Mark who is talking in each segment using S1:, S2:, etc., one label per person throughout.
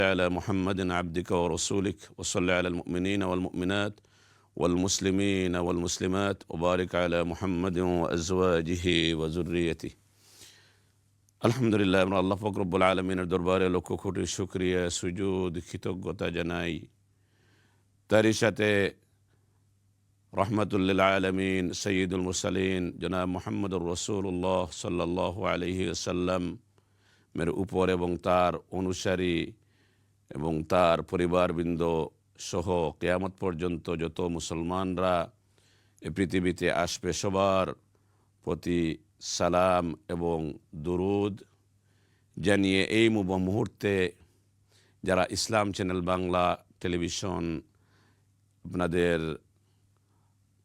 S1: على محمد عبدك ورسولك وصل على المؤمنين والمؤمنات والمسلمين والمسلمات وبارك على محمد وأزواجه وذريته আলহামদুলিল্লাহ আমরা আল্লাহ পাক রব্বুল আলামিনের দরবারে লক্ষ কোটি শুকরিয়া সুজুদ কৃতজ্ঞতা জানাই। তারই সাথে রহমাতুল লিল আলামিন সাইয়্যিদুল মুরসালিন জনাব মুহাম্মদুর রাসূলুল্লাহ সাল্লাল্লাহু আলাইহি ওয়াসাল্লাম এর উপর এবং তার অনুসারী এবং তার পরিবারবৃন্দ সহ কিয়ামত পর্যন্ত যত মুসলমানরা এই পৃথিবীতে আসবে সবার প্রতি সালাম এবং দুরুদ জানিয়ে এই মুহূর্তে যারা ইসলাম চ্যানেল বাংলা টেলিভিশন আপনাদের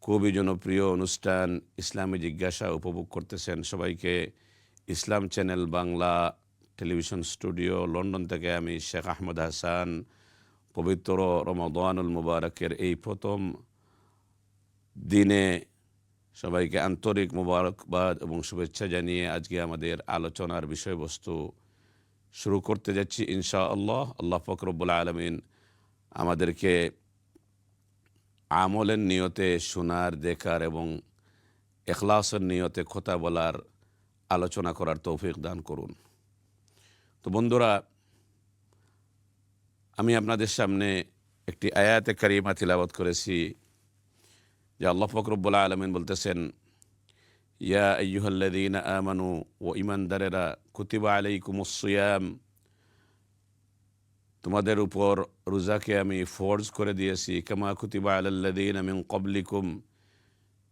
S1: খুবই জনপ্রিয় অনুষ্ঠান ইসলামী জিজ্ঞাসা উপভোগ করতেছেন, সবাইকে Islam channel Bangla television studio London থেকে আমি শেখ আহমদ হাসান পবিত্র রমাদানুল মুবারকের এই প্রথম দিনে সবাইকে আন্তরিক মোবারকবাদ এবং শুভেচ্ছা জানিয়ে আজকে আমাদের আলোচনার বিষয়বস্তু শুরু করতে যাচ্ছি ইনশাআল্লাহ। আল্লাহ পাক রব্বুল আলামিন আমাদেরকে আমলের নিয়তে শোনার, দেখার এবং ইখলাসের নিয়তে কথা বলার, আলোচনা করার তৌফিক দান করুন। তো বন্ধুরা, আমি আপনাদের সামনে একটি আয়াতে কারিমা তিলাওয়াত করেছি যে আল্লাহ পাক রব্বুল আলামিন বলতেছেন, ইয়া আইয়ুহাল্লাযীনা আমানু, ও ঈমানদারেরা, কুতিবা আলাইকুমুস সিয়াম, তোমাদের উপর রোজাকে আমি ফরজ করে দিয়েছি, কামা কুতিবা আলাল্লাযীনা মিন ক্বাবলিকুম,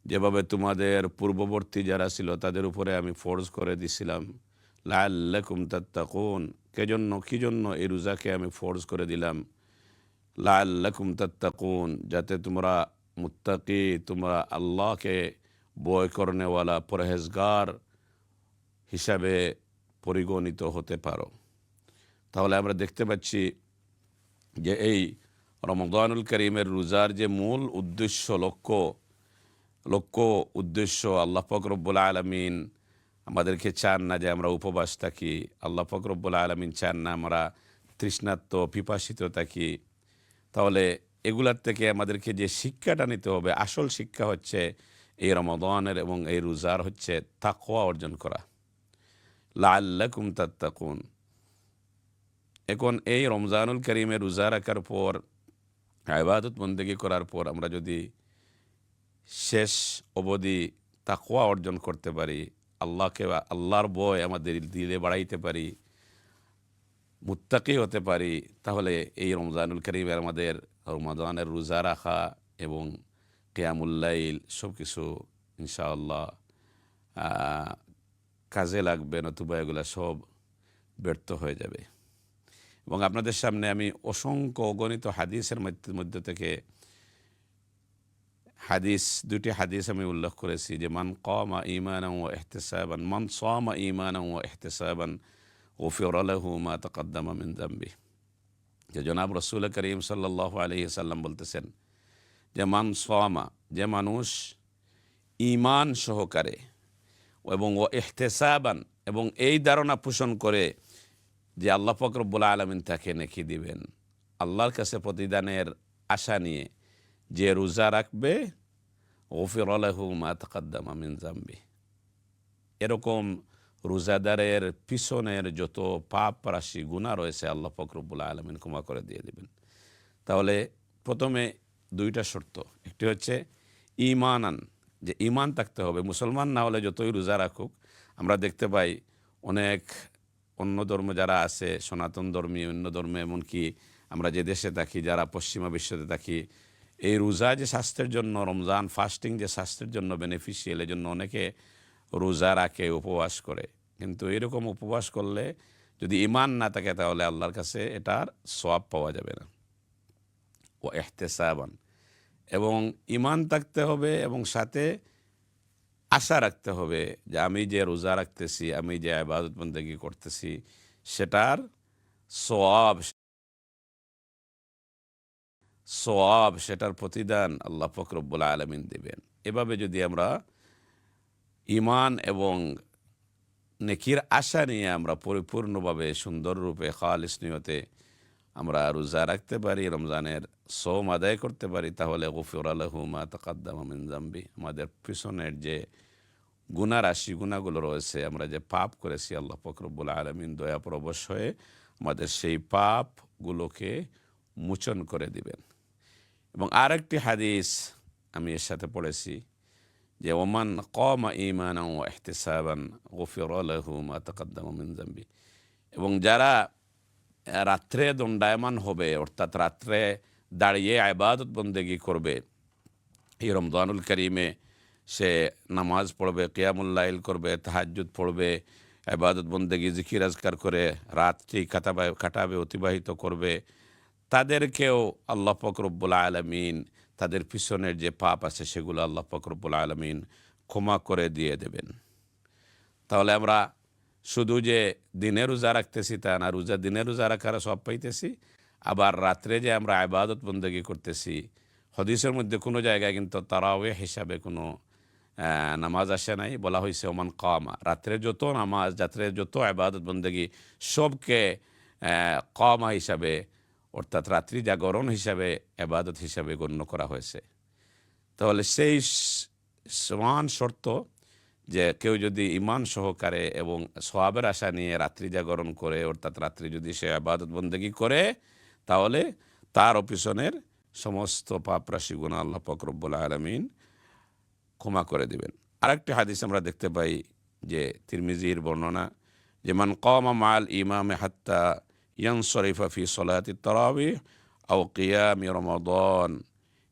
S1: যেভাবে তোমাদের পূর্ববর্তী যারা ছিল তাদের উপরে আমি ফরজ করে দিয়েছিলাম, লাআল্লাকুম তাত্তাকুন, কি জন্য এই রোজাকে আমি ফরজ করে দিলাম, লাআল্লাকুম তাত্তাকুন, যাতে তোমরা মুত্তাকি, তোমরা আল্লাহকে ভয় করনেওয়ালা পরহেজগার হিসাবে পরিগণিত হতে পারো। তাহলে আমরা দেখতে পাচ্ছি যে এই রমাদানুল করিমের রোজার যে মূল উদ্দেশ্য, লক্ষ্য উদ্দেশ্য, আল্লাহ পাক রব্বুল আলামিন আমাদেরকে চান না যে আমরা উপবাস থাকি, আল্লাহ পাক রব্বুল আলামিন চান না আমরা তৃষ্ণার্ত পিপাসিত থাকি। তাহলে এগুলার থেকে আমাদেরকে যে শিক্ষাটা নিতে হবে, আসল শিক্ষা হচ্ছে এই রমাদানের এবং এই রোজার হচ্ছে তাকওয়া অর্জন করা, লাআল্লাকুম তাত্তাকুন। এখন এই রমজানুল করিমের রোজা রাখার পর, ইবাদত বন্দেগী করার পর আমরা যদি শেষ অবধি তাকওয়া অর্জন করতে পারি, আল্লাহর ভয় আমাদের দিলে বাড়াইতে পারি, মুত্তাকি হতে পারি, তাহলে এই রমজানুল করিমের আমাদের রমাদানের রোজা রাখা এবং কিয়ামুল লাইল সব কিছু ইনশাআল্লাহ কাজে লাগবে, নতুবা এগুলো সব ব্যর্থ হয়ে যাবে। এবং আপনাদের সামনে আমি অসংখ্য অগণিত হাদিসের মধ্যে থেকে দুটি হাদিস আমি উল্লেখ করেছি যে মান কামা ঈমানান ওয়া ইহতিসাবান, মান সামা ঈমানান ওয়া ইহতিসাবান গুফিরা লাহু মা তাকদ্দামা মিন যামবিহি, যে জনাব রাসূল করিম সাল্লাল্লাহু আলাইহি সাল্লাম বলতেছেন যে মান সামা, যে মানুষ ঈমান সহকারে এবং ওয়া ইহতিসাবান, এবং এই ধারণা পোষণ করে যে আল্লাহ পাক রব্বুল আলামিন তাকে নেকি দিবেন, আল্লাহর কাছে প্রতিদানের আশা নিয়ে যে রোজা রাখবে, গুফিরা লাহু মা তাকদ্দামা মিন যামবিহি, এরকম রোজাদারের পিছনের যত পাপ রাশি গুনাহ রয়েছে আল্লাহ পাক রব্বুল আলামিন ক্ষমা করে দিয়ে দিবেন। তাহলে প্রথমে দুইটা শর্ত, একটি হচ্ছে ঈমানান, যে ঈমান থাকতে হবে। মুসলমান না হলে যতই রোজা রাখুক, আমরা দেখতে পাই অনেক অন্য ধর্ম যারা আছে, সনাতন ধর্মী, অন্য ধর্মে, এমনকি আমরা যে দেশে থাকি, যারা পশ্চিমা বিশ্বতে থাকি, এই রোজা যে স্বাস্থ্যের জন্য, রমজান ফাস্টিং যে স্বাস্থ্যের জন্য বেনিফিশিয়াল, এই জন্য অনেকে রোজা রাখে, উপবাস করে। কিন্তু এরকম উপবাস করলে যদি ঈমান না থাকে তাহলে আল্লাহর কাছে এটার সওয়াব পাওয়া যাবে না। ও ইহতিসাবান, এবং ঈমান থাকতে হবে এবং সাথে আশা রাখতে হবে যে আমি যে রোজা রাখতেছি, আমি যে ইবাদত বন্দেগী করতেছি, সেটার সওয়াব, সেটার প্রতিদান আল্লাহ পাক রব্বুল আলামিন দিবেন। এভাবে যদি আমরা ঈমান এবং নেকির আশা নিয়ে আমরা পরিপূর্ণভাবে সুন্দর রূপে খালিস নিয়তে আমরা রোজা রাখতে পারি, রমজানের সওম আদায় করতে পারি, তাহলে গুফিরা লাহু মা তাকাদ্দামা মিন যামবি, আমাদের পিছনের যে গুনাহ রাশি গুনাহগুলো রয়েছে, আমরা যে পাপ করেছি, আল্লাহ পাক রব্বুল আলামিন দয়াপরবশ হয়ে আমাদের সেই পাপগুলোকে মোচন করে দিবেন। এবং আরেকটি হাদিস আমি এর সাথে পড়েছি যে ওমান কামা ঈমানান ওয়া ইহতিসাবান গুফিরা লাহু মা তাকাদ্দামা মিন যামবি, এবং যারা রাত্রে দণ্ডায়মান হবে, অর্থাৎ রাত্রে দাঁড়িয়ে ইবাদত বন্দেগি করবে এই রমজানুল করিমে, সে নামাজ পড়বে, কিয়ামুল লাইল করবে, তাহাজ্জুদ পড়বে, ইবাদত বন্দেগি জিকির আজকার করে রাতটি কাটাবে, অতিবাহিত করবে, তাদেরকেও আল্লাহ পাক রব্বুল আলামিন তাদের পিছনের যে পাপ আছে সেগুলো আল্লাহ পাক রব্বুল আলামিন ক্ষমা করে দিয়ে দেবেন। তাহলে আমরা শুধু যে দিনে রোজা রাখতেছি তা না, দিনে রোজা রাখার সব পাইতেছি, আবার রাত্রে যে আমরা ইবাদত বন্দেগি করতেছি, হাদিসের মধ্যে কোনো জায়গায় কিন্তু তারাওয়াহ হিসাবে কোনো নামাজ আসে নাই, বলা হয়েছে ওমান কামা, রাত্রে যত নামাজ, রাত্রে যত ইবাদত বন্দেগি সবকে কামা হিসাবে, অর্থাৎ রাত্রি জাগরণ হিসাবে ইবাদত হিসাবে গণ্য করা হয়েছে। তাহলে সেই সমান শর্ত যে কেউ যদি ঈমান সহকারে এবং সওয়াবের আশা নিয়ে রাত্রি জাগরণ করে, অর্থাৎ রাত্রি যদি সে ইবাদত বন্দেগি করে, তাহলে তার পিছনের সমস্ত পাপ রাশি গুনাহ আল্লাহ পাক রব্বুল আলামিন ক্ষমা করে দিবেন। আরেকটি হাদিস আমরা দেখতে পাই যে তিরমিজির বর্ণনা, যে মান কামা মাল ইমামে হাত্তা ইয়ানসরিফা ফি সলাতি তারাবিহ আও কিয়ামি রমাদান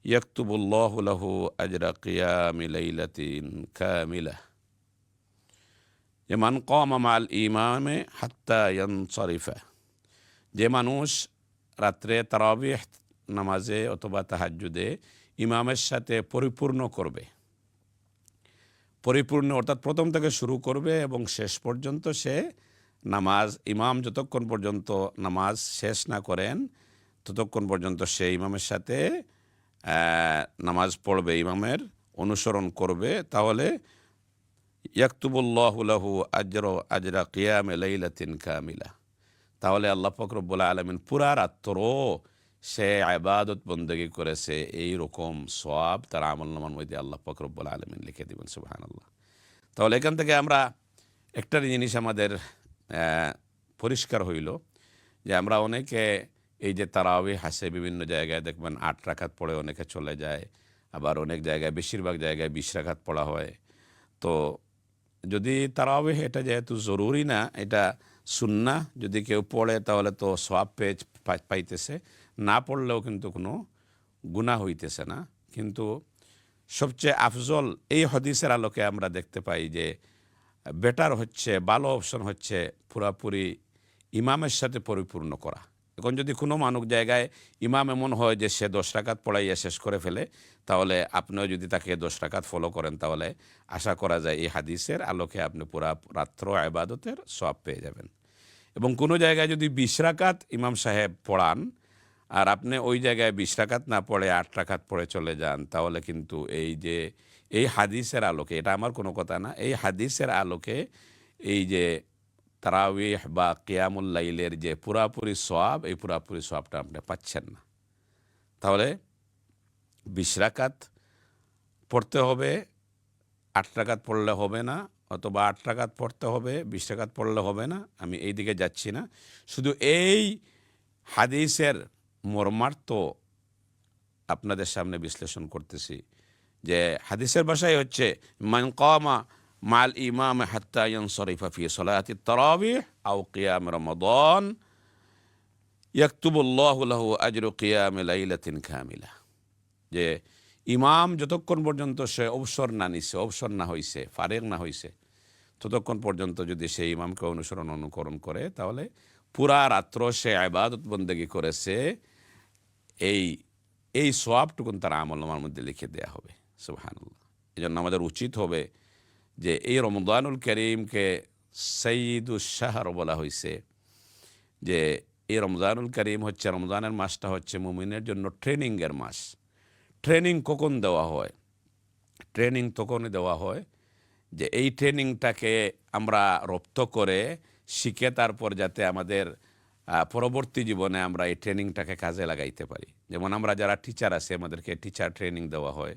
S1: ইয়াকতুবুল্লাহু লাহু আজরা কিয়ামি লাইলাতিন কামিলাহ। যে মান কামা মাল ইমামে হাত্তা ইয়ানসরিফা, যে মানুষ রাত্রে তারাবিহ নামাজে অথবা তাহাজ্জুদে ইমামের সাথে পরিপূর্ণ করবে, পরিপূর্ণ অর্থাৎ প্রথম থেকে শুরু করবে এবং শেষ পর্যন্ত সে নামাজ, ইমাম যতক্ষণ পর্যন্ত নামাজ শেষ না করেন ততক্ষণ পর্যন্ত সে ইমামের সাথে নামাজ পড়বে, ইমামের অনুসরণ করবে, তাহলে ইয়াকতুবুল্লাহু লাহু আজরা কিয়ামি লাইলাতিন কামিলা, তাহলে আল্লাহ পাক রব্বুল আলামিন পুরা রাত্র সে ইবাদত বন্দেগি করেছে এই রকম সওয়াব তার আমলনামার মধ্যে আল্লাহ পাক রব্বুল আলামিন লিখে দিবেন। সুবহানাল্লাহ। তাহলে এখান থেকে আমরা একটা জিনিস আমাদের পরিষ্কার হইল যে আমরা অনেকে এই যে তারাওয়াহ হাসে বিভিন্ন জায়গায় দেখবেন 8 রাকাত পড়ে অনেকে চলে যায়, আবার অনেক জায়গায়, বেশিরভাগ জায়গায় 20 রাকাত পড়া হয়। তো যদি তারাওয়াহ এটা যেহেতু জরুরি না, এটা সুন্নাহ, যদি কেউ পড়ে তাহলে তো সওয়াব পাইতেছে, না পড়লেও কিন্তু কোনো গুনাহ হইতেছে না। কিন্তু সবচেয়ে আফজল এই হাদিসের আলোকে আমরা দেখতে পাই যে বেটার হচ্ছে, ভালো অপশন হচ্ছে পুরাপুরি ইমামের সাথে পরিপূর্ণ করা। এখন যদি কোনো মানুষ জায়গায় ইমাম এমন হয় যে সে 10 রাকাত পড়াইয়া শেষ করে ফেলে, তাহলে আপনিও যদি তাকে 10 রাকাত ফলো করেন, তাহলে আশা করা যায় এই হাদিসের আলোকে আপনি পুরা রাত্র ইবাদতের সওয়াব পেয়ে যাবেন। এবং কোনো জায়গায় যদি 20 রাকাত ইমাম সাহেব পড়ান আর আপনি ওই জায়গায় 20 রাকাত না পড়ে 8 রাকাত পড়ে চলে যান, তাহলে কিন্তু এই যে এই হাদিসের আলোকে, এটা আমার কোনো কথা না, এই হাদিসের আলোকে এই যে তারাওয়াহ বা কিয়ামুল লাইলের যে পুরাপুরি সওয়াব, এই পুরাপুরি সওয়াবটা আপনি পাচ্ছেন না। তাহলে 20 রাকাত পড়তে হবে, 8 রাকাত পড়লে হবে না, অথবা 8 রাকাত পড়তে হবে, 20 রাকাত পড়লে হবে না, আমি এই দিকে যাচ্ছি না। শুধু এই হাদিসের মর্মার্থ আপনাদের সামনে বিশ্লেষণ করতেছি যে হাদিসের ভাষায় হচ্ছে মান কামা মাল ইমাম হাত্তা ইয়ানসরিফা ফি সলাতি তারাবিহ আও কিয়াম রমাদান ইয়াকতুবুল্লাহু লাহু আজরু কিয়ামি লাইলাতিন কামিলা, যে ইমাম যতক্ষণ পর্যন্ত সে অবসর না হইছে, ফারেগ না হইছে, ততক্ষণ পর্যন্ত যদি সে ইমামকে অনুকরণ করে, তাহলে পুরা রাত্র সে ইবাদত বন্দেগি করেছে, এই সওয়াবটুকুন তার আমলনামার মধ্যে লিখে দেয়া হবে। সুবহানাল্লাহ। এই জন্য আমাদের উচিত হবে যে এই রমজানুল করিমকে সাইয়্যিদুশ শাহর বলা হয়েছে, যে এই রমজানুল করিম হচ্ছে, রমজানের মাসটা হচ্ছে মুমিনের জন্য ট্রেনিংয়ের মাস। ট্রেনিং কখন দেওয়া হয়? ট্রেনিং তখনই দেওয়া হয় যে এই ট্রেনিংটাকে আমরা রপ্ত করে শিখে তারপর যাতে আমাদের পরবর্তী জীবনে আমরা এই ট্রেনিংটাকে কাজে লাগাইতে পারি। যেমন আমরা যারা টিচার আছি আমাদেরকে টিচার ট্রেনিং দেওয়া হয়,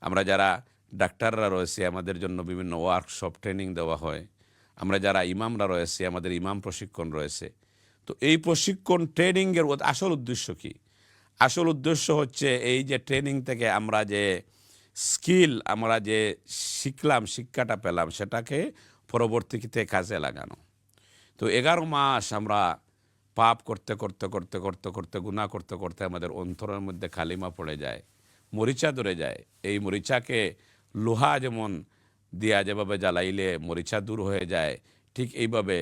S1: আমরা যারা ডাক্তাররা রয়েছে আমাদের জন্য বিভিন্ন ওয়ার্কশপ ট্রেনিং দেওয়া হয়, আমরা যারা ইমামরা রয়েছে আমাদের ইমাম প্রশিক্ষণ রয়েছে। তো এই প্রশিক্ষণ ট্রেনিংয়ের আসল উদ্দেশ্য কী? আসল উদ্দেশ্য হচ্ছে এই যে ট্রেনিং থেকে আমরা যে স্কিল আমরা যে শিখলাম, শিক্ষাটা পেলাম, সেটাকে পরবর্তীতে কাজে লাগানো। তো 11 মাস আমরা পাপ করতে করতে করতে করতে করতে গুনাহ করতে করতে আমাদের অন্তরের মধ্যে কালিমা পড়ে যায়, মরিচা ধরে যায়। এই মরিচাকে লোহা যেমন দিয়া যেভাবে জ্বালাইলে মরিচা দূর হয়ে যায়, ঠিক এইভাবে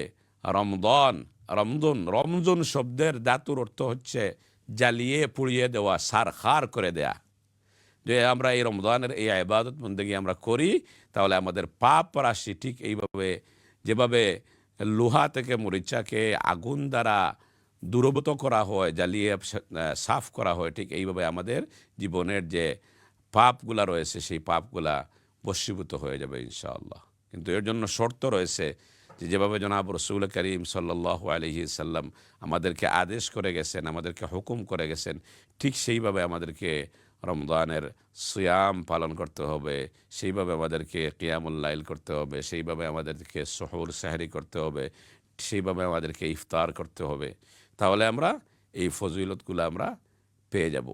S1: রমজন শব্দের ধাতুর অর্থ হচ্ছে জ্বালিয়ে পুড়িয়ে দেওয়া, সারখার করে দেয়া। যে আমরা এই রমজানের এই ইবাদত বন্দেগী আমরা করি, তাহলে আমাদের পাপ রাশি ঠিক এইভাবে যেভাবে লোহা থেকে মরিচাকে আগুন দ্বারা দূরীভূত করা হয়, জ্বালিয়ে সাফ করা হয়, ঠিক এইভাবে আমাদের জীবনের যে পাপগুলা রয়েছে সেই পাপগুলা বশীভূত হয়ে যাবে ইনশাআল্লাহ। কিন্তু এর জন্য শর্ত রয়েছে যে যেভাবে জনাব রসুল করিম সাল্লাল্লাহু আলাইহি সাল্লাম আমাদেরকে আদেশ করে গেছেন, আমাদেরকে হুকুম করে গেছেন, ঠিক সেইভাবে আমাদেরকে রমজানের সিয়াম পালন করতে হবে, সেইভাবে আমাদেরকে কিয়ামুল লাইল করতে হবে, সেইভাবে আমাদেরকে সুহুর সাহরি করতে হবে, সেইভাবে আমাদেরকে ইফতার করতে হবে। তাহলে আমরা এই ফজিলতগুলো আমরা পেয়ে যাব।